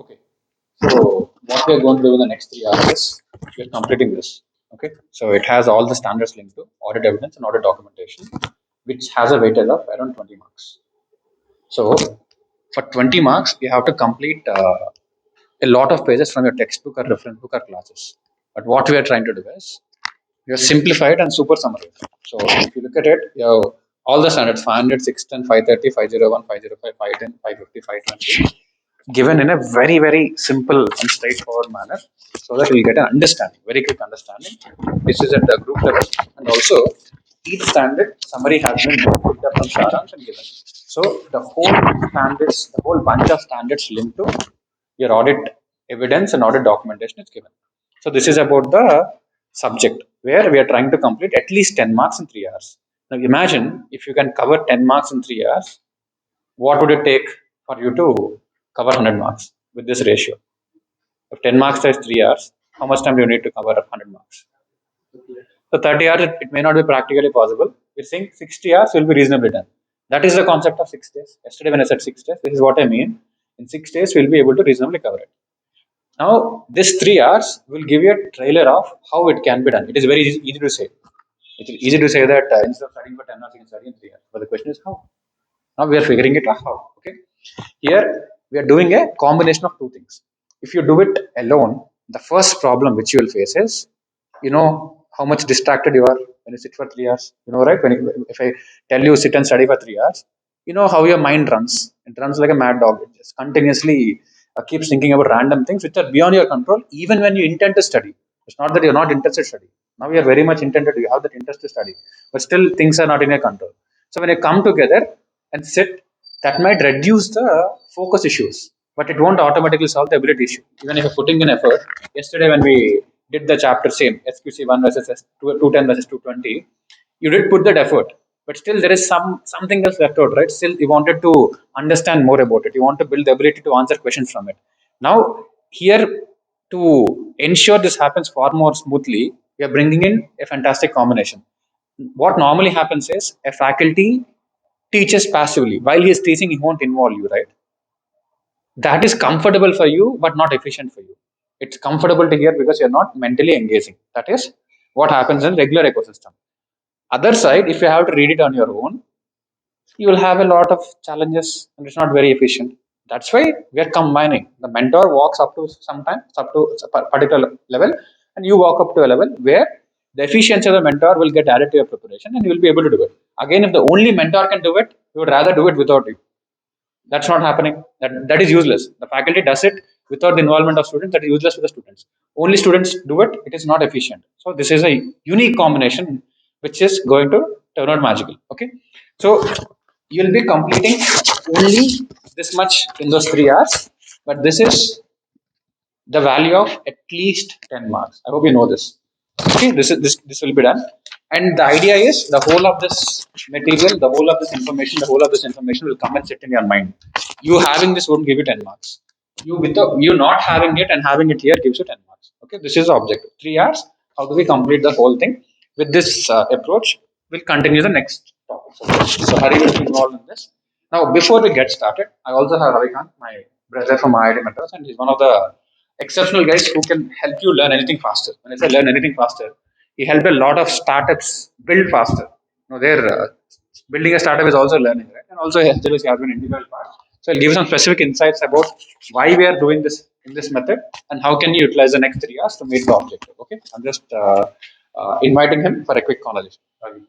Okay. So what we are going to do in the next 3 hours is we are completing this. Okay. So it has all the standards linked to audit evidence and audit documentation, which has a weightage of around 20 marks. So for 20 marks, you have to complete a lot of pages from your textbook or reference book or classes. But what we are trying to do is we have simplified and super summarized. So if you look at it, you have all the standards 500, 610, 530, 501, 505, 510, 550, 520 given in a very, very simple and straightforward manner so that you'll get an understanding, very quick understanding. This is at the group level, and also each standard summary has been picked up from Saransh and given. So the whole standards, the whole bunch of standards linked to your audit evidence and audit documentation is given. So this is about the subject where we are trying to complete at least 10 marks in 3 hours. Now imagine if you can cover 10 marks in 3 hours, what would it take for you to cover 100 marks with this ratio? If 10 marks is 3 hours, how much time do you need to cover 100 marks? So 30 hours, it may not be practically possible. We're saying 60 hours will be reasonably done. That is the concept of 6 days. Yesterday when I said 6 days, this is what I mean. In 6 days, we'll be able to reasonably cover it. Now, this 3 hours will give you a trailer of how it can be done. It is very easy to say. It is easy to say that instead of studying for 10 hours, you can study in 3 hours. But the question is how? Now we are figuring it out how. Okay. Here we are doing a combination of two things. If you do it alone, the first problem which you will face is, how much distracted you are when you sit for 3 hours. Right? If I tell you sit and study for 3 hours, you know how your mind runs. It runs like a mad dog. It just continuously keeps thinking about random things which are beyond your control, even when you intend to study. It's not that you're not interested to study. Now you are very much intended. You have that interest to study, but still things are not in your control. So when you come together and sit, that might reduce the focus issues, but it won't automatically solve the ability issue. Even if you're putting in effort, yesterday when we did the chapter same, SQC 1 versus 210 versus 220, you did put that effort, but still there is something else left out, right? Still you wanted to understand more about it. You want to build the ability to answer questions from it. Now, here to ensure this happens far more smoothly, we are bringing in a fantastic combination. What normally happens is a faculty teaches passively. While he is teaching, he won't involve you, right? That is comfortable for you, but not efficient for you. It's comfortable to hear because you're not mentally engaging. That is what happens in regular ecosystem. Other side, if you have to read it on your own, you will have a lot of challenges and it's not very efficient. That's why we are combining. The mentor walks up to sometimes up to a particular level, and you walk up to a level where the efficiency of the mentor will get added to your preparation and you will be able to do it. Again, if the only mentor can do it, you would rather do it without you. That's not happening. That is useless. The faculty does it without the involvement of students. That is useless for the students. Only students do it. It is not efficient. So this is a unique combination which is going to turn out magical. Okay. So you'll be completing only this much in those 3 hours, but this is the value of at least 10 marks. I hope you know this. Okay, this will be done. And the idea is the whole of this material, the whole of this information, the whole of this information will come and sit in your mind. You having this won't give you 10 marks. You not having it and having it here gives you 10 marks. Okay, this is the objective. 3 hours. How do we complete the whole thing? With this approach, we'll continue the next topic. So Hari will be involved in this. Now, before we get started, I also have Ravikant, my brother from IIT Madras, and he's one of the exceptional guys who can help you learn anything faster. When I say learn anything faster, he helped a lot of startups build faster. They're building a startup is also learning, right? And also he has been integral part. So I'll give you some specific insights about why we are doing this in this method and how can you utilize the next 3 hours to meet the objective. Okay, I'm just inviting him for a quick conversation.